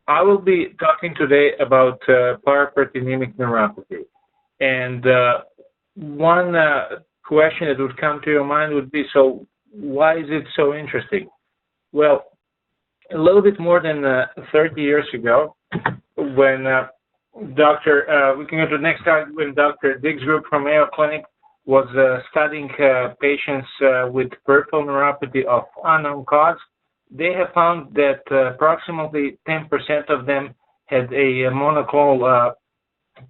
I will be talking today about paraproteinemic neuropathy. And one question that would come to your mind would be, so why is it so interesting? Well, a little bit more than 30 years ago, when we can go to the next slide, when Dr. Dick's group from Mayo Clinic was studying patients with peripheral neuropathy of unknown cause, they have found that approximately 10% of them had a monoclonal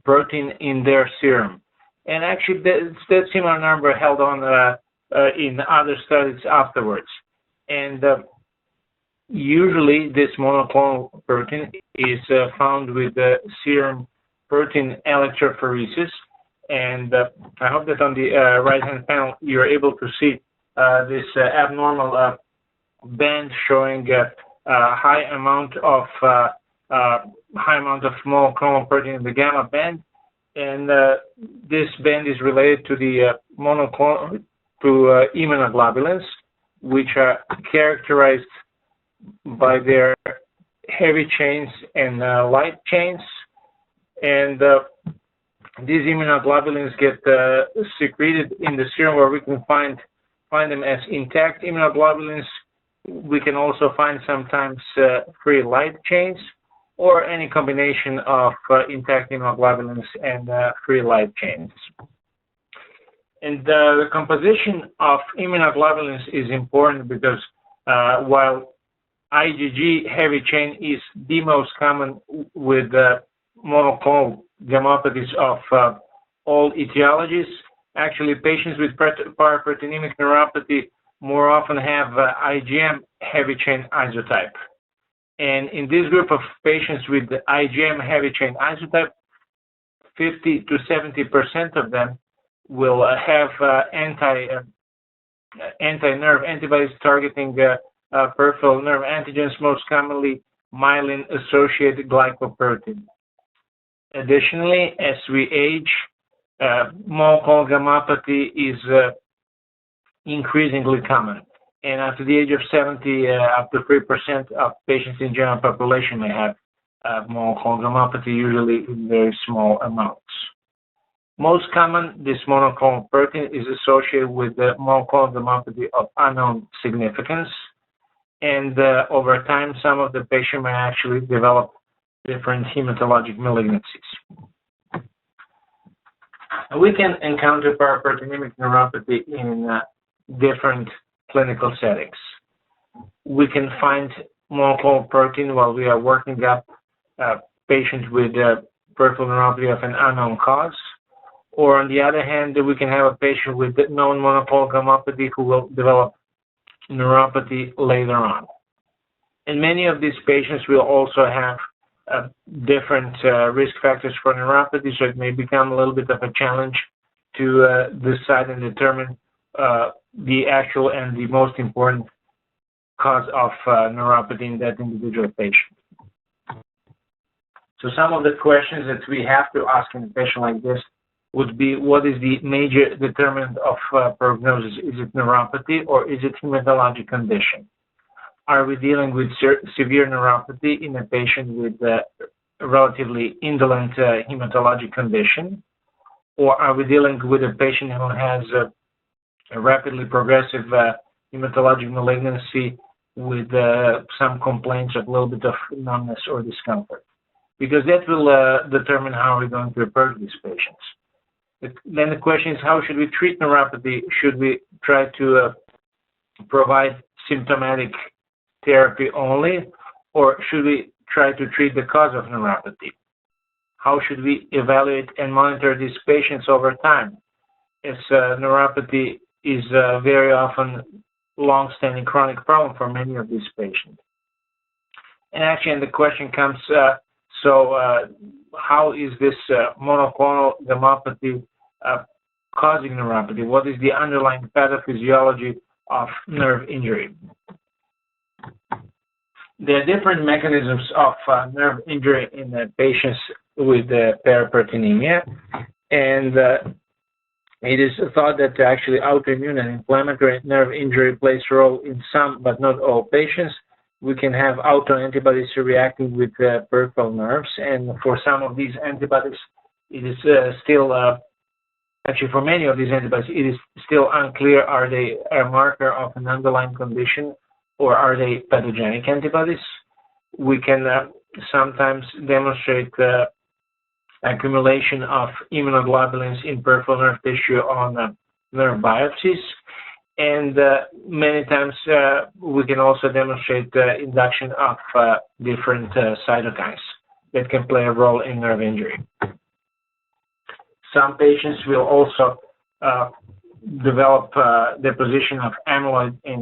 protein in their serum. And actually, that similar number held on in other studies afterwards. And usually, this monoclonal protein is found with serum protein electrophoresis. And I hope that on the right-hand panel, you're able to see this abnormal band showing a high amount of monoclonal protein in the gamma band, and this band is related to the monoclonal immunoglobulins, which are characterized by their heavy chains and light chains, and these immunoglobulins get secreted in the serum, where we can find them as intact immunoglobulins. We can also find sometimes free light chains, or any combination of intact immunoglobulins and free light chains. And the composition of immunoglobulins is important because while IgG heavy chain is the most common with monoclonal gammopathies of all etiologies, actually patients with paraproteinemic neuropathy more often have IgM heavy chain isotype. And in this group of patients with the IgM heavy chain isotype, 50 to 70% of them will have anti-nerve antibodies targeting peripheral nerve antigens, most commonly myelin-associated glycoprotein. Additionally, as we age, monoclonal gammopathy is increasingly common. And after the age of 70, up to 3% of patients in general population may have monoclonal gammopathy, usually in very small amounts. Most common, this monoclonal protein is associated with the monoclonal gammopathy of unknown significance. And over time, some of the patients may actually develop different hematologic malignancies. We can encounter paraproteinemic neuropathy in different clinical settings. We can find monoclonal protein while we are working up patients with peripheral neuropathy of an unknown cause. Or on the other hand, we can have a patient with known monoclonal gammopathy who will develop neuropathy later on. And many of these patients will also have different risk factors for neuropathy, so it may become a little bit of a challenge to decide and determine the actual and the most important cause of neuropathy in that individual patient. So some of the questions that we have to ask in a patient like this would be, what is the major determinant of prognosis? Is it neuropathy or is it hematologic condition? Are we dealing with severe neuropathy in a patient with a relatively indolent hematologic condition? Or are we dealing with a patient who has a rapidly progressive hematologic malignancy with some complaints of a little bit of numbness or discomfort? Because that will determine how we're going to approach these patients. Then the question is, how should we treat neuropathy? Should we try to provide symptomatic therapy only, or should we try to treat the cause of neuropathy? How should we evaluate and monitor these patients over time, as neuropathy is very often long-standing chronic problem for many of these patients? And actually, and the question comes, how is this monoclonal gammopathy causing neuropathy? What is the underlying pathophysiology of nerve injury? There are different mechanisms of nerve injury in patients with paraproteinemia, and it is thought that actually autoimmune and inflammatory nerve injury plays a role in some but not all patients, we can have autoantibodies reacting with peripheral nerves, and for some of these antibodies, it is still, actually for many of these antibodies, it is still unclear, are they a marker of an underlying condition or are they pathogenic antibodies? We can sometimes demonstrate accumulation of immunoglobulins in peripheral nerve tissue on nerve biopsies. And many times we can also demonstrate the induction of different cytokines that can play a role in nerve injury. Some patients will also develop deposition of amyloid in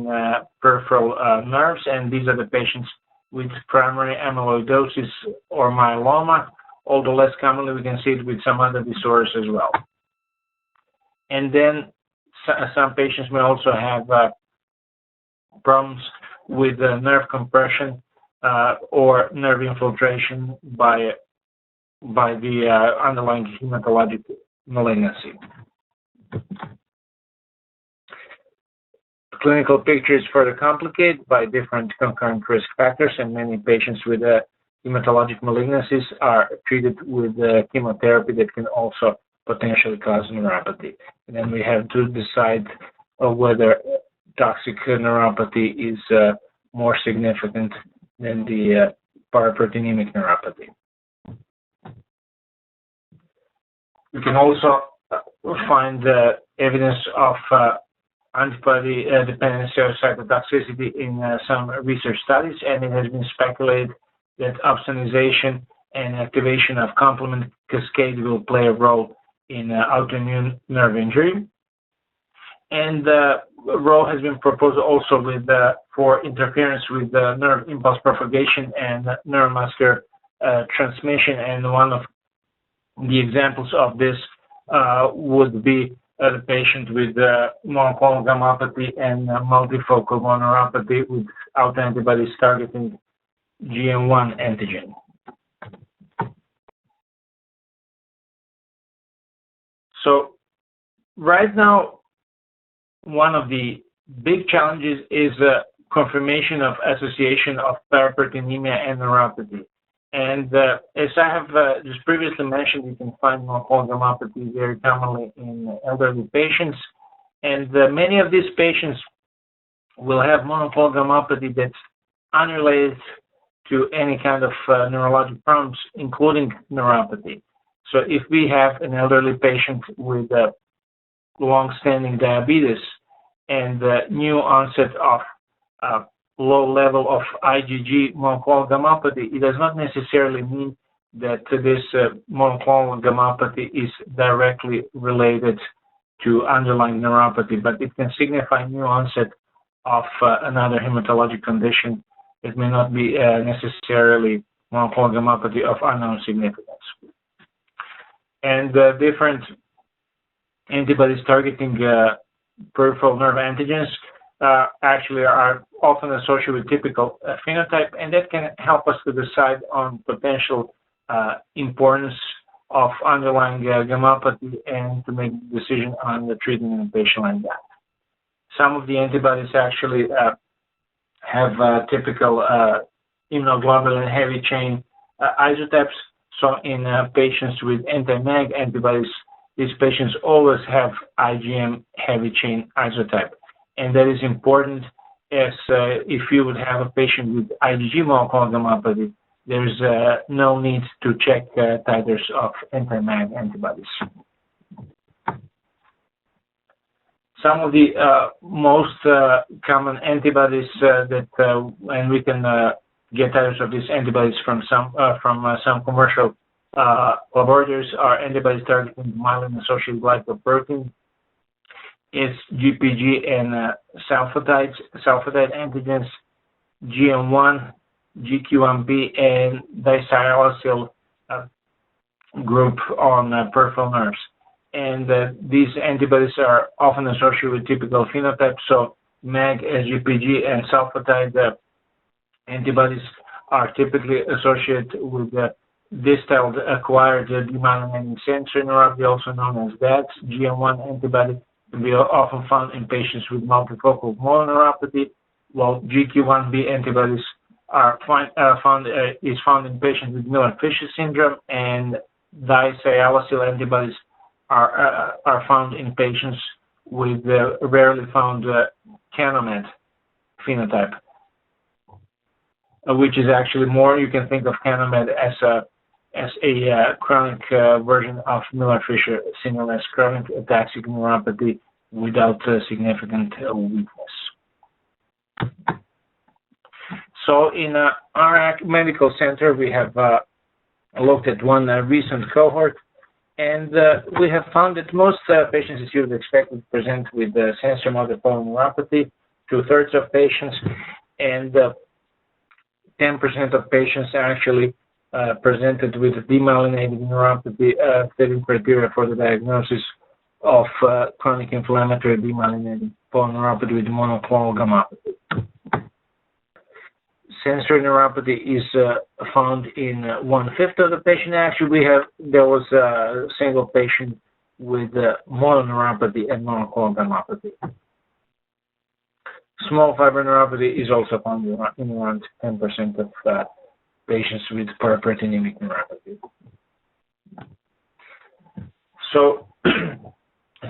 peripheral nerves, and these are the patients with primary amyloidosis or myeloma, although less commonly we can see it with some other disorders as well. And then some patients may also have problems with nerve compression or nerve infiltration by the underlying hematologic malignancy. Clinical picture is further complicated by different concurrent risk factors, and many patients with hematologic malignancies are treated with chemotherapy that can also potentially cause neuropathy. And then we have to decide whether toxic neuropathy is more significant than the paraproteinemic neuropathy. We can also find evidence of antibody dependency or cytotoxicity in some research studies, and it has been speculated that opsonization and activation of complement cascade will play a role in autoimmune nerve injury. And a role has been proposed also with for interference with nerve impulse propagation and neuromuscular transmission, and one of the examples of this would be the patient with monoclonal gammopathy and multifocal neuropathy with autoantibodies targeting GM1 antigen. So right now, one of the big challenges is confirmation of association of paraproteinemia and neuropathy. And as I have just previously mentioned, you can find monoclonal gammopathy very commonly in elderly patients. And many of these patients will have monoclonal gammopathy that's unrelated to any kind of neurologic problems, including neuropathy. So if we have an elderly patient with long-standing diabetes and new onset of low level of IgG monoclonal gammopathy, it does not necessarily mean that this monoclonal gammopathy is directly related to underlying neuropathy, but it can signify new onset of another hematologic condition. It may not be necessarily monoclonal gammopathy of unknown significance. And different antibodies targeting peripheral nerve antigens actually are often associated with typical phenotype, and that can help us to decide on potential importance of underlying gammopathy and to make a decision on the treatment in a patient like that. Some of the antibodies actually have typical immunoglobulin heavy chain isotypes. So in patients with anti-MAG antibodies, these patients always have IgM heavy chain isotype. And that is important, as if you would have a patient with IgG monoclonal gammopathy, there's no need to check titers of anti-MAG antibodies. Some of the most common antibodies and we can get titers of these antibodies from some commercial laboratories, are antibodies targeting myelin-associated glycoprotein. It's GPG and sulfatide antigens, GM1, GQ1B, and disylosyl group on peripheral nerves. And these antibodies are often associated with typical phenotypes. So MAG, SGPG, and sulfatide antibodies are typically associated with distal acquired demyelinating sensory neuropathy, also known as DAGs. GM1 antibody can be often found in patients with multifocal motor neuropathy, while GQ1B antibodies is found in patients with Miller-Fisher syndrome, and diacylcyl antibodies are found in patients with rarely found Canomet phenotype, which is actually more, you can think of Canomet as a chronic version of Miller-Fisher syndrome, as chronic ataxic neuropathy without significant weakness. So in our medical center, we have looked at one recent cohort, and we have found that most patients, as you would expect, would present with sensory motor polyneuropathy, 2/3 of patients, and 10% of patients actually presented with demyelinating neuropathy, fitting criteria for the diagnosis of chronic inflammatory demyelinating polyneuropathy with monoclonal gammopathy. Sensory neuropathy is found in 1/5 of the patient. Actually, there was a single patient with mononeuropathy and monoclonal gammopathy. Small fiber neuropathy is also found in around 10% of patients with paraproteinemic neuropathy. So,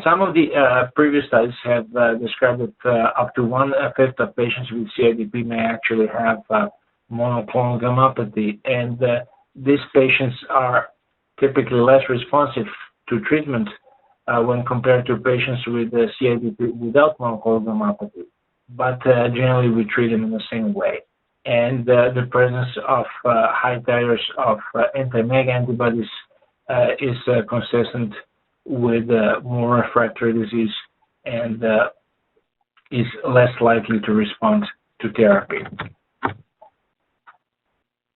some of the previous studies have described that up to 1/5 of patients with CIDP may actually have monoclonal gammopathy, and these patients are typically less responsive to treatment when compared to patients with CIDP without monoclonal gammopathy. But generally we treat them in the same way. And the presence of high titers of anti-MAG antibodies is consistent with more refractory disease and is less likely to respond to therapy.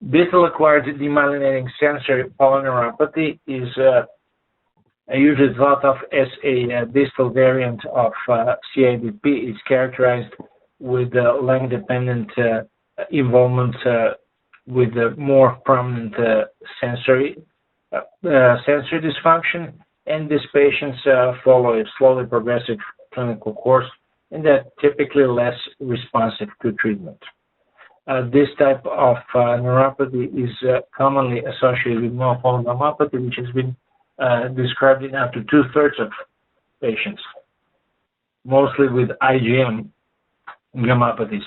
Distal-acquired demyelinating sensory polyneuropathy is usually thought of as a distal variant of CIDP. It's characterized with length-dependent involvement with more prominent sensory dysfunction, and these patients follow a slowly progressive clinical course, and they're typically less responsive to treatment. This type of neuropathy is commonly associated with monoclonal gammopathy, which has been described in up to 2/3 of patients, mostly with IgM gammopathies.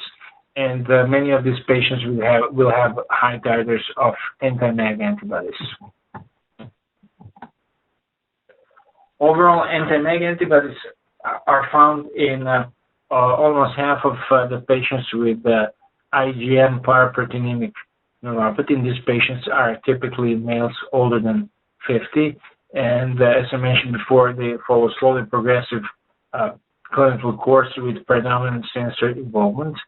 And many of these patients will have high titers of anti-MAG antibodies. Overall, anti-MAG antibodies are found in almost half of the patients with IgM paraproteinemic neuropathy. And these patients are typically males older than 50, and as I mentioned before, they follow slowly progressive clinical course with predominant sensory involvement,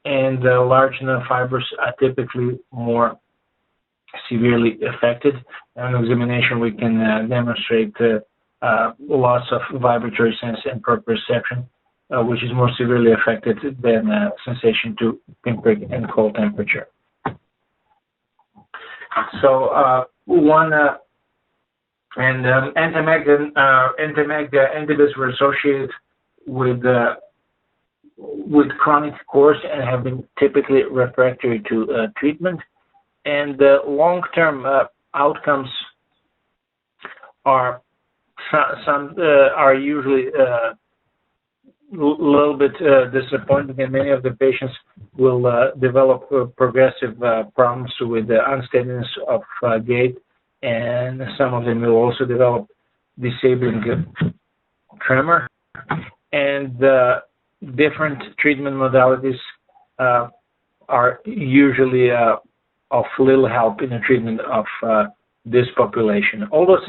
and large nerve fibers are typically more severely affected. On examination, we can demonstrate loss of vibratory sense and proprioception, which is more severely affected than sensation to pinprick and cold temperature. So anti-MAG antibodies were associated with chronic course and have been typically refractory to treatment, and long-term outcomes are usually a little bit disappointing, and many of the patients will develop progressive problems with the unsteadiness of gait, and some of them will also develop disabling tremor. And different treatment modalities are usually of little help in the treatment of this population. Although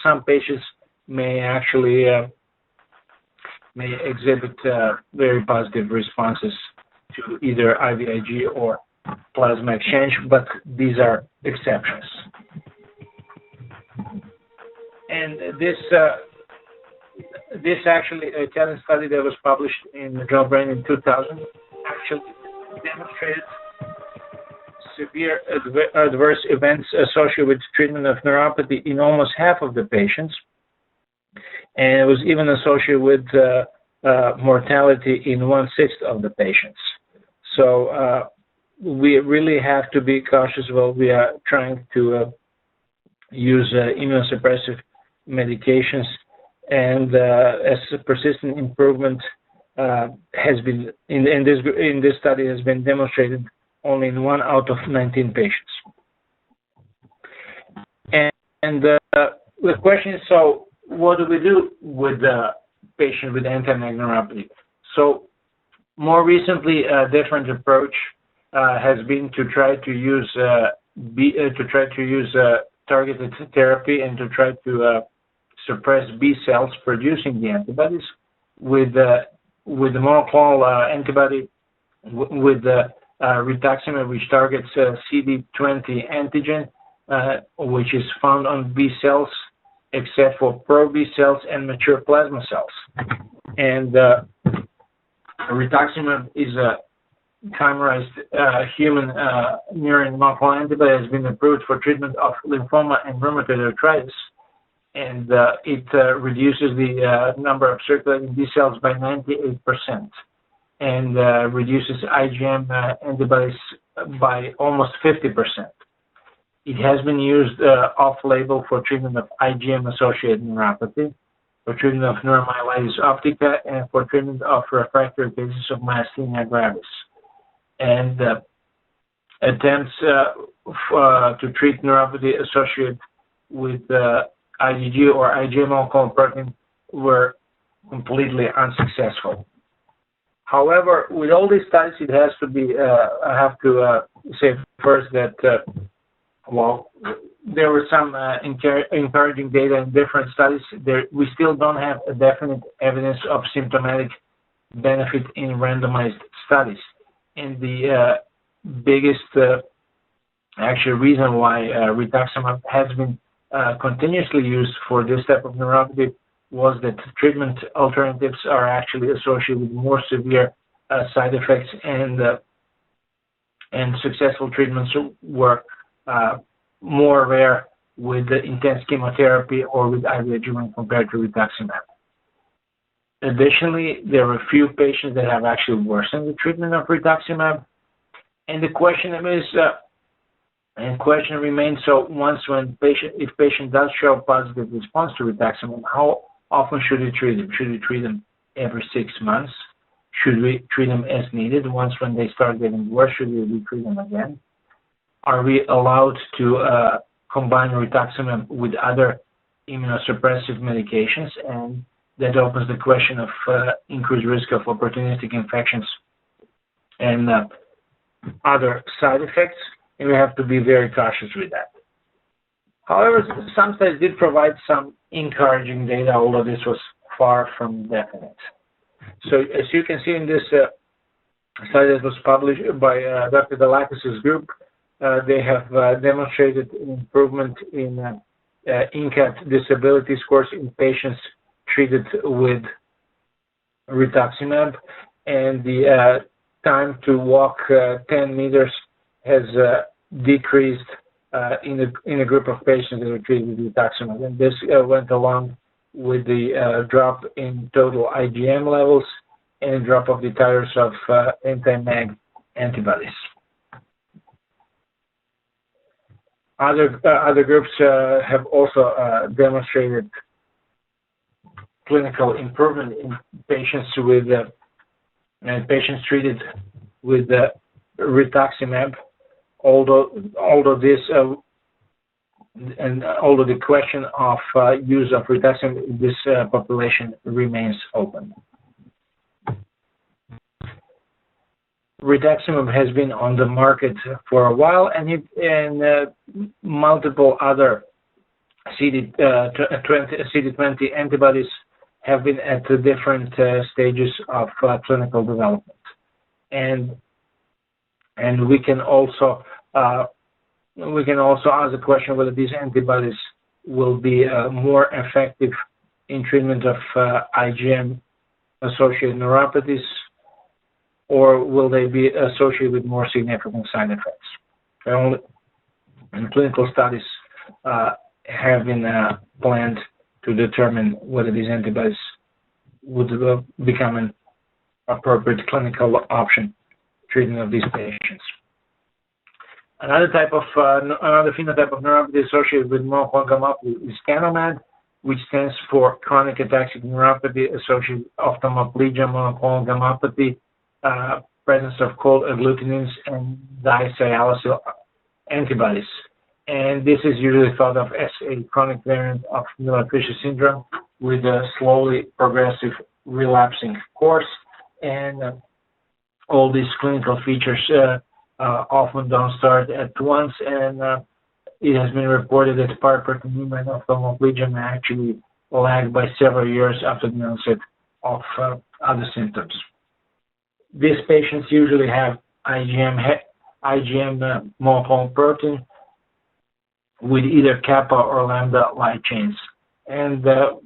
some patients may actually may exhibit very positive responses to either IVIG or plasma exchange, but these are exceptions. And this actually Italian study that was published in the journal Brain in 2000 actually demonstrated severe adverse events associated with treatment of neuropathy in almost half of the patients, and it was even associated with mortality in 1/6 of the patients. So we really have to be cautious while we are trying to use immunosuppressive medications, and as a persistent improvement has been in this study has been demonstrated only in 1 out of 19 patients. And the question is, so what do we do with the patient with anti-MAG neuropathy? So more recently, a different approach has been to try to use targeted therapy and to try to suppress B cells producing the antibodies with the monoclonal antibody with the rituximab, which targets CD20 antigen, which is found on B cells, except for pro-B cells and mature plasma cells. And rituximab is a chimerized human murine monoclonal antibody, has been approved for treatment of lymphoma and rheumatoid arthritis. And it reduces the number of circulating B cells by 98% and reduces IgM antibodies by almost 50%. It has been used off-label for treatment of IgM-associated neuropathy, for treatment of neuromyelitis optica, and for treatment of refractory cases of myasthenia gravis. And attempts to treat neuropathy associated with IgG or IgM monoclonal protein were completely unsuccessful. However, with all these studies, it has to be, I have to say first that, well, there were some encouraging data in different studies. We still don't have a definite evidence of symptomatic benefit in randomized studies. And the biggest actual reason why rituximab has been continuously used for this type of neuropathy was that treatment alternatives are actually associated with more severe side effects, and successful treatments were more rare with the intense chemotherapy or with IV adjuvant compared to rituximab. Additionally, there were few patients that have actually worsened the treatment of rituximab, and the question is, and question remains, so if patient does show a positive response to rituximab, how often should we treat them? Should we treat them every 6 months? Should we treat them as needed? Once when they start getting worse, should we retreat them again? Are we allowed to combine rituximab with other immunosuppressive medications? And that opens the question of increased risk of opportunistic infections and other side effects, and we have to be very cautious with that. However, some studies did provide some encouraging data, although this was far from definite. So as you can see in this study that was published by Dr. Dalakis' group, they have demonstrated improvement in INCAT disability scores in patients treated with rituximab, and the time to walk 10 meters has decreased in a group of patients that were treated with rituximab. And this went along with the drop in total IgM levels and drop of the titers of anti-MAG antibodies. Other groups have also demonstrated clinical improvement in patients with patients treated with rituximab. Although the question of use of rituximab in this population remains open. Rituximab has been on the market for a while, and multiple other CD20 antibodies have been at the different stages of clinical development, and we can also ask the question whether these antibodies will be more effective in treatment of IgM-associated neuropathies, or will they be associated with more significant side effects? And clinical studies have been planned to determine whether these antibodies would become an appropriate clinical option treatment of these patients. Another phenotype of neuropathy associated with monoclonal gammopathy is CANOMAD, which stands for chronic ataxic neuropathy associated with ophthalmoplegia, monoclonal gammopathy, presence of cold agglutinins and diacylsyl antibodies. And this is usually thought of as a chronic variant of Miller-Fisher syndrome with a slowly progressive relapsing course. And all these clinical features often don't start at once, and it has been reported that paraproteinemia and ophthalmoplegia may actually lag by several years after the onset of other symptoms. These patients usually have IgM monoclonal protein with either kappa or lambda light chains. And a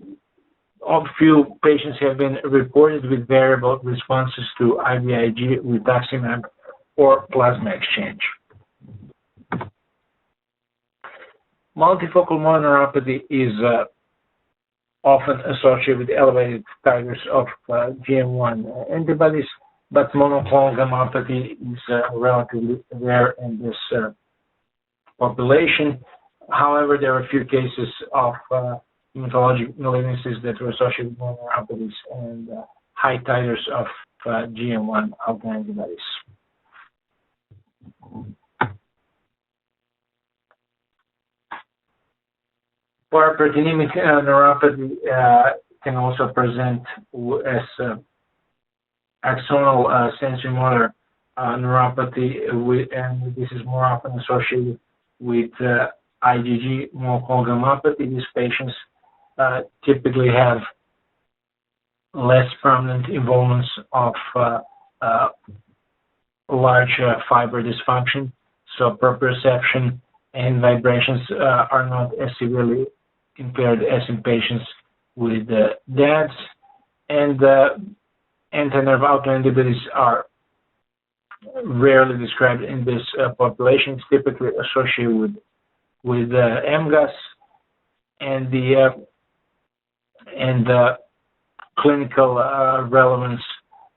few patients have been reported with variable responses to IVIG, rituximab, or plasma exchange. Multifocal motoneuropathy is often associated with elevated titers of GM1 antibodies, but monoclonal gammopathy is relatively rare in this population. However, there are a few cases of hematologic malignancies that were associated with motoneuropathies and high titers of GM1 autoantibodies. Paraproteinemic neuropathy can also present as axonal sensory-motor neuropathy, and this is more often associated with IgG monoclonal gammopathy. These patients typically have less prominent involvements of large fiber dysfunction, so proprioception and vibrations are not as severely impaired as in patients with DADs, and anti-nerve autoantibodies are rarely described in this population. It's typically associated with MGUS, and the clinical relevance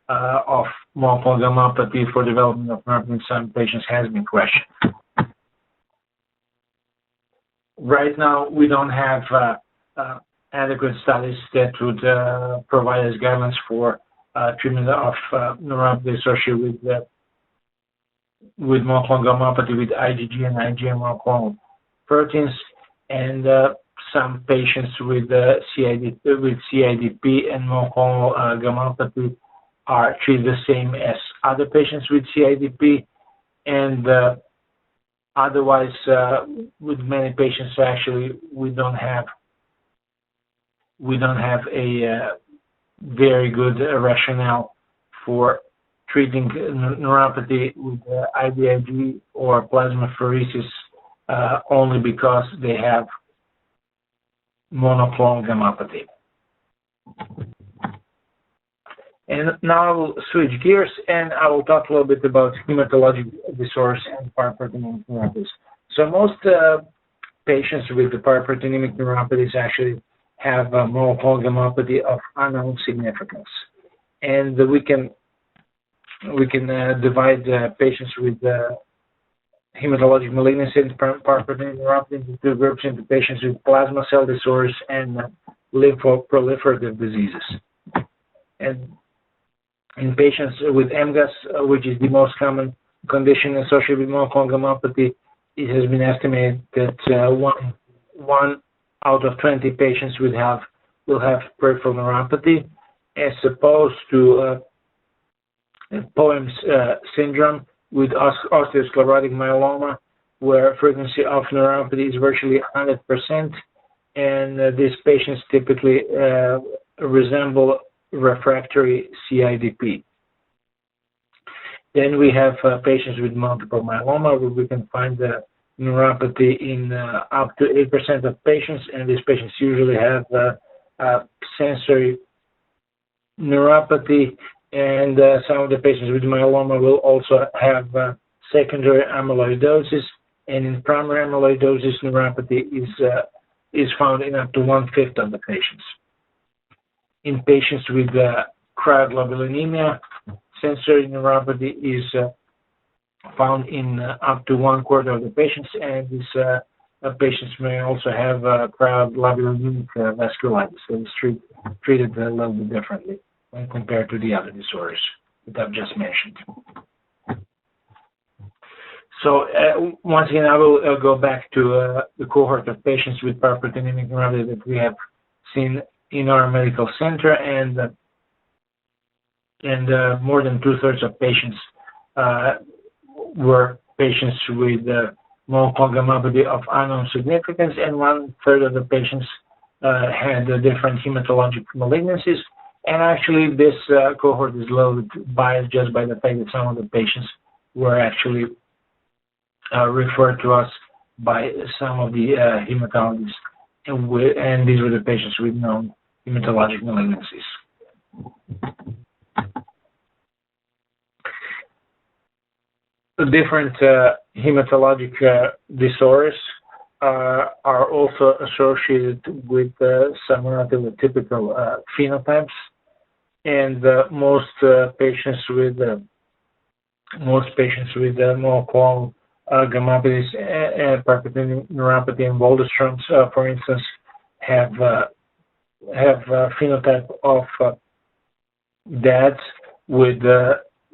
of monoclonal gammopathy for development of neuropathy in some patients has been questioned. Right now, we don't have adequate studies that would provide us guidelines for treatment of neuropathy associated with monoclonal gammopathy with IgG and IgM monoclonal proteins, and some patients with CIDP and monoclonal gammopathy are treated the same as other patients with CIDP, and otherwise, with many patients, actually, we don't have a very good rationale for treating neuropathy with IVIG or plasmapheresis only because they have monoclonal gammopathy. And now I will switch gears and I will talk a little bit about hematologic disorders and paraproteinemic neuropathies. So most patients with the paraproteinemic neuropathies actually have monoclonal gammopathy of unknown significance, and we can divide patients with hematologic malignancy and paraproteinemic neuropathy into two groups: into patients with plasma cell disorders and lymphoproliferative diseases. And in patients with MGUS, which is the most common condition associated with monoclonal gammopathy, it has been estimated that one out of 20 patients will have peripheral neuropathy, as opposed to Poem's syndrome with osteosclerotic myeloma, where frequency of neuropathy is virtually 100%, and these patients typically resemble refractory CIDP. Then we have patients with multiple myeloma, where we can find the neuropathy in up to 8% of patients, and these patients usually have sensory neuropathy, and some of the patients with myeloma will also have secondary amyloidosis, and in primary amyloidosis, neuropathy is found in up to 1/5 of the patients. In patients with cryoglobulinemia, sensory neuropathy found in up to 1/4 of the patients, and these patients may also have cryoglobulinemic vasculitis, so it's treated a little bit differently when compared to the other disorders that I've just mentioned. So once again, I will go back to the cohort of patients with paraproteinemic neuropathy that we have seen in our medical center, and more than 2/3 of patients were patients with monoclonal gammopathy of unknown significance, and 1/3 of the patients had different hematologic malignancies. And actually, this cohort is a little bit biased just by the fact that some of the patients were actually referred to us by some of the hematologists, and these were the patients with known hematologic malignancies. The different hematologic disorders are also associated with some relatively typical phenotypes, and most patients with monoclonal gammopathies, paraproteinemic neuropathy, and Waldenstrom's, for instance, have phenotype of DADs with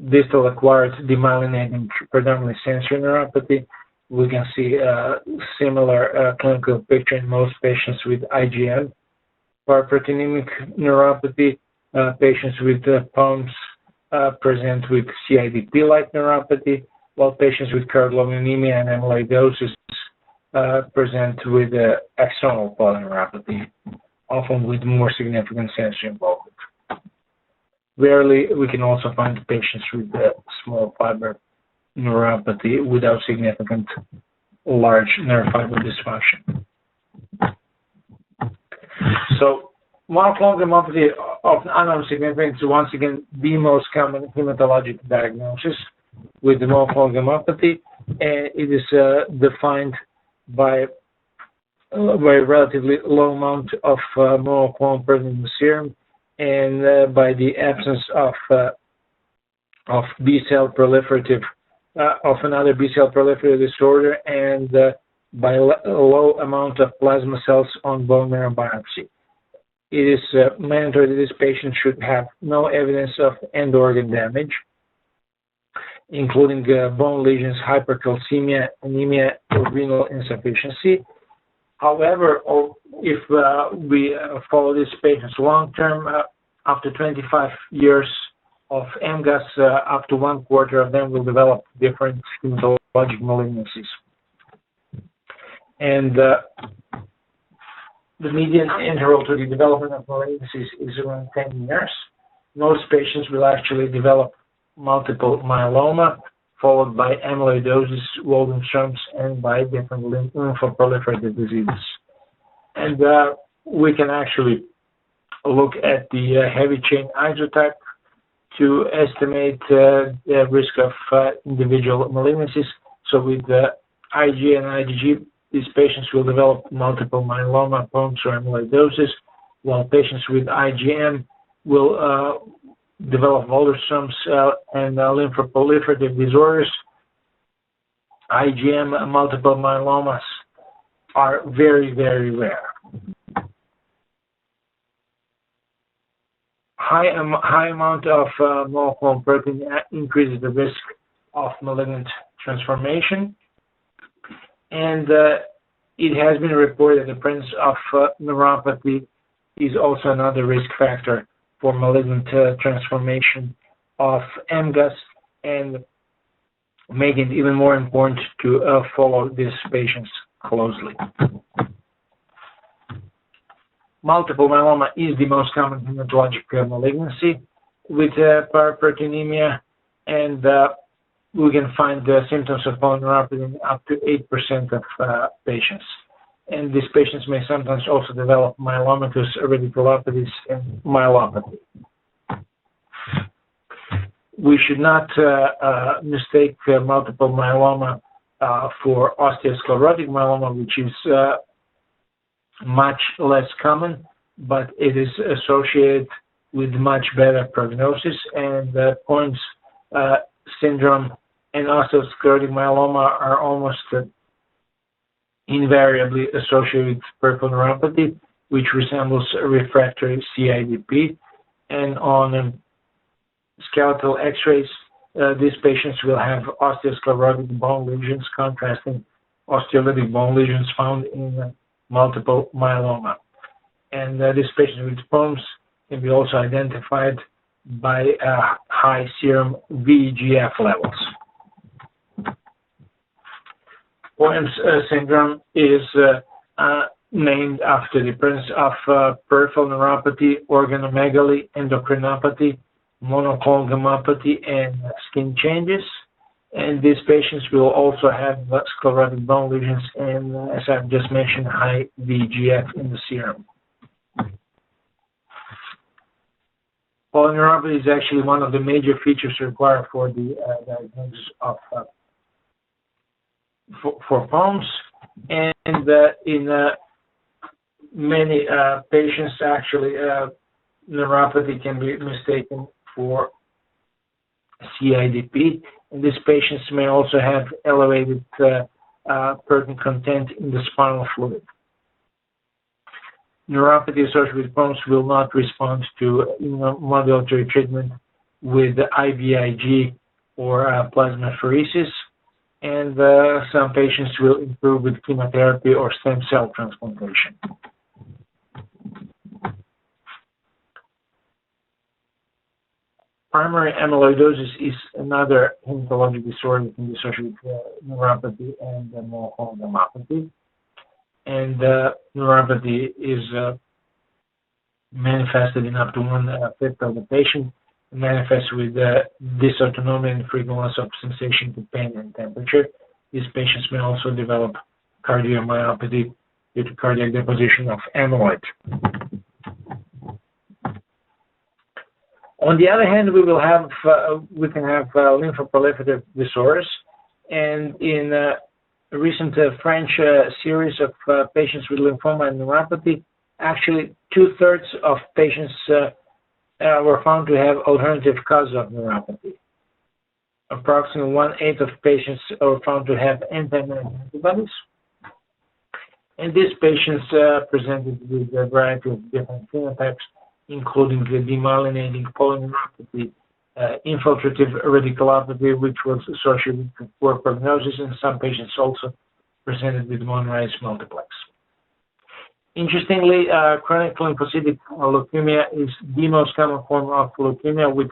distal acquired demyelinating predominantly sensory neuropathy. We can see a similar clinical picture in most patients with IgM. Paraproteinemic neuropathy, patients with POMS present with CIDP-like neuropathy, while patients with cryoglobulinemia and amyloidosis present with axonal polyneuropathy, often with more significant sensory involvement. Rarely, we can also find patients with small fiber neuropathy without significant large nerve fiber dysfunction. So, monoclonal gammopathy of unknown significance is once again the most common hematologic diagnosis with the monoclonal gammopathy, and it is defined by a relatively low amount of monoclonal present in the serum, and by the absence of B-cell proliferative, of another B-cell proliferative disorder, and by a low amount of plasma cells on bone marrow biopsy. It is mandatory that this patient should have no evidence of end organ damage, including bone lesions, hypercalcemia, anemia, or renal insufficiency. However, if we follow these patients long-term, after 25 years of MGUS, up to 1/4 of them will develop different hematologic malignancies. And the median interval to the development of malignancies is around 10 years. Most patients will actually develop multiple myeloma, followed by amyloidosis, Waldenstrom's, and by different lymphoproliferative diseases. And we can actually look at the heavy chain isotype to estimate the risk of individual malignancies. So with IG and IgG, these patients will develop multiple myeloma, POMS, or amyloidosis, while patients with IgM will develop Waldenstrom's and lymphoproliferative disorders. IgM multiple myelomas are very, very rare. High amount of monoclonal protein increases the risk of malignant transformation, and it has been reported that the presence of neuropathy is also another risk factor for malignant transformation of MGUS, and making it even more important to follow these patients closely. Multiple myeloma is the most common hematologic malignancy with paraproteinemia, and we can find the symptoms of polyneuropathy in up to 8% of patients. And these patients may sometimes also develop myelomatous radiculopathies and myelopathy. We should not mistake multiple myeloma for osteosclerotic myeloma, which is much less common, but it is associated with much better prognosis, and Points syndrome and osteosclerotic myeloma are almost invariably associated with peripheral neuropathy, which resembles refractory CIDP. And on skeletal X-rays, these patients will have osteosclerotic bone lesions contrasting osteolytic bone lesions found in multiple myeloma. And these patients with POEMS can be also identified by high serum VEGF levels. POEMS syndrome is named after the presence of peripheral neuropathy, organomegaly, endocrinopathy, monoclonal gammopathy, and skin changes. And these patients will also have sclerotic bone lesions and, as I've just mentioned, high VEGF in the serum. Polyneuropathy is actually one of the major features required for the diagnosis of for POEMS, and in many patients, actually, neuropathy can be mistaken for CIDP, and these patients may also have elevated protein content in the spinal fluid. Neuropathy associated with POEMS will not respond to immunomodulatory treatment with IVIG or plasmapheresis, and some patients will improve with chemotherapy or stem cell transplantation. Primary amyloidosis is another hematologic disorder that can be associated with neuropathy and monoclonal gammopathy. And neuropathy is manifested in up to 1/5 of the patient. It manifests with dysautonomia and frequent loss of sensation to pain and temperature. These patients may also develop cardiomyopathy due to cardiac deposition of amyloid. On the other hand, we can have lymphoproliferative disorders, and in a recent French series of patients with lymphoma and neuropathy, actually 2/3 of patients were found to have alternative causes of neuropathy. Approximately 1/8 of patients were found to have antibodies, and these patients presented with a variety of different phenotypes, including the demyelinating polyneuropathy, infiltrative radiculopathy, which was associated with poor prognosis, and some patients also presented with Monrei's multiplex. Interestingly, chronic lymphocytic leukemia is the most common form of leukemia, with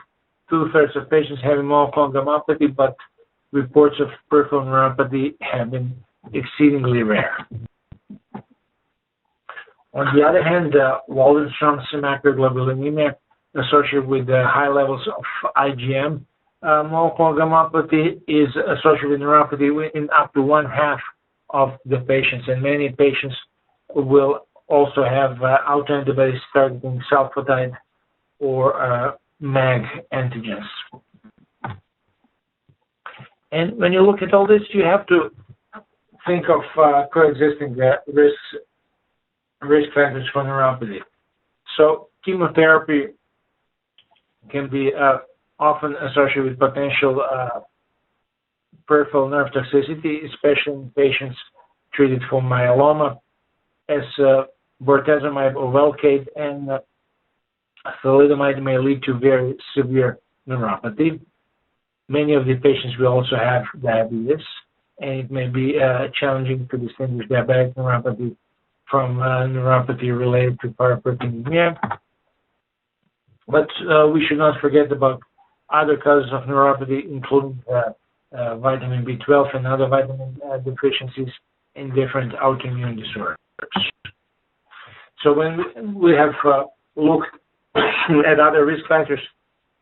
2/3 of patients having monoclonal gammopathy, but reports of peripheral neuropathy have been exceedingly rare. On the other hand, Waldenstrom's macroglobulinemia associated with high levels of IgM, monoclonal gammopathy is associated with neuropathy in up to 1/2 of the patients, and many patients will also have autoantibodies targeting sulfatide or MAG antigens. And when you look at all this, you have to think of coexisting risk factors for neuropathy. So chemotherapy can be often associated with potential peripheral nerve toxicity, especially in patients treated for myeloma, as bortezomib or Velcade and thalidomide may lead to very severe neuropathy. Many of the patients will also have diabetes, and it may be challenging to distinguish diabetic neuropathy from neuropathy related to paraproteinemia. But we should not forget about other causes of neuropathy, including vitamin B12 and other vitamin deficiencies in different autoimmune disorders. So when we have looked at other risk factors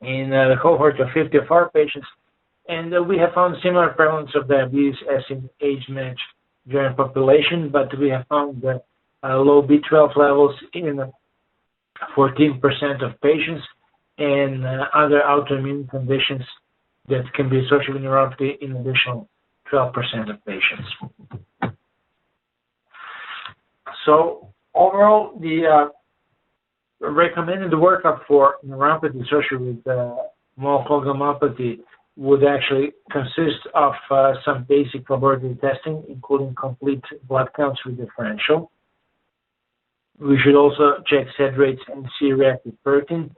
in the cohort of 50 of our patients, and we have found similar prevalence of diabetes as in age-matched general population, but we have found that low B12 levels in 14% of patients, and other autoimmune conditions that can be associated with neuropathy in additional 12% of patients. So overall, the recommended workup for neuropathy associated with monoclonal gammopathy would actually consist of some basic laboratory testing, including complete blood counts with differential. We should also check SED rates and C-reactive protein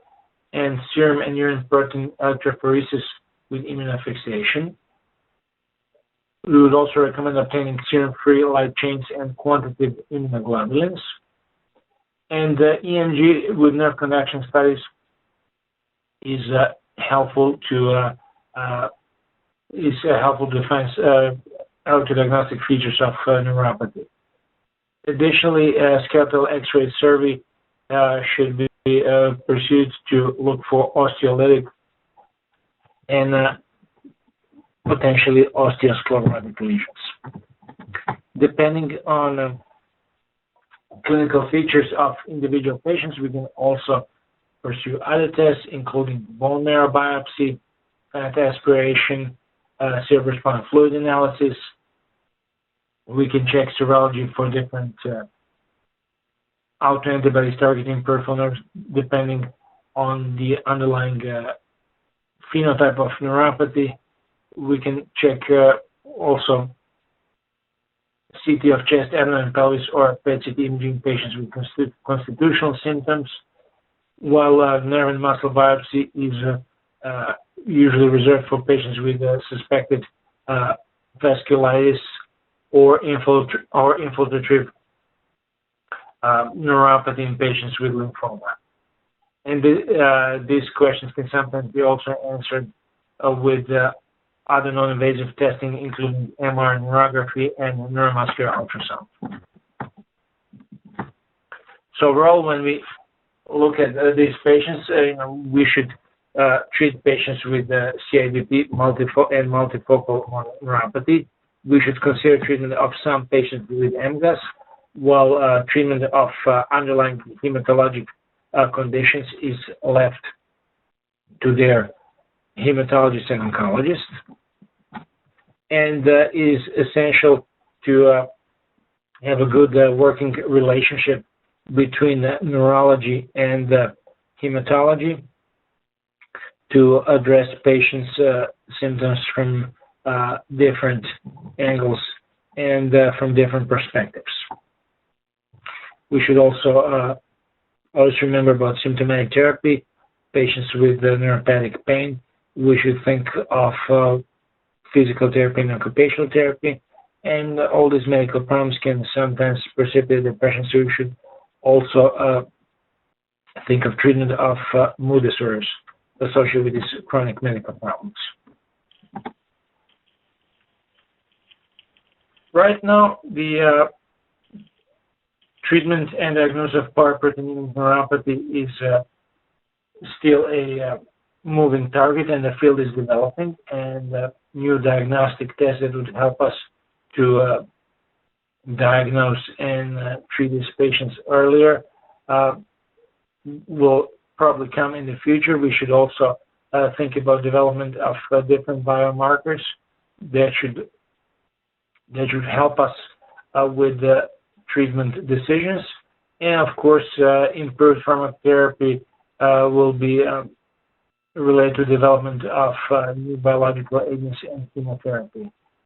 and serum and urine protein electrophoresis with immunofixation. We would also recommend obtaining serum-free light chains and quantitative immunoglobulins. And EMG with nerve conduction studies is helpful to define diagnostic features of neuropathy. Additionally, skeletal X-ray survey should be pursued to look for osteolytic and potentially osteosclerotic lesions. Depending on clinical features of individual patients, we can also pursue other tests, including bone marrow biopsy, fat aspiration, cerebrospinal fluid analysis. We can check serology for different autoantibodies targeting peripheral nerves, depending on the underlying phenotype of neuropathy. We can check also CT of chest, abdomen, and pelvis, or PET-CT imaging patients with constitutional symptoms, while nerve and muscle biopsy is usually reserved for patients with suspected vasculitis or infiltrative neuropathy in patients with lymphoma. And these questions can sometimes be also answered with other non-invasive testing, including MR neurography and neuromuscular ultrasound. So overall, when we look at these patients, we should treat patients with CIDP and multifocal neuropathy. We should consider treatment of some patients with MGUS, while treatment of underlying hematologic conditions is left to their hematologist and oncologist. And it is essential to have a good working relationship between neurology and hematology to address patients' symptoms from different angles and from different perspectives. We should also always remember about symptomatic therapy. Patients with neuropathic pain, we should think of physical therapy and occupational therapy, and all these medical problems can sometimes precipitate depression, so we should also think of treatment of mood disorders associated with these chronic medical problems. Right now, the treatment and diagnosis of paraproteinemic neuropathy is still a moving target, and the field is developing, and new diagnostic tests that would help us to diagnose and treat these patients earlier will probably come in the future. We should also think about development of different biomarkers that should help us with treatment decisions. And of course, improved pharmacotherapy will be related to development of new biological agents and chemotherapy.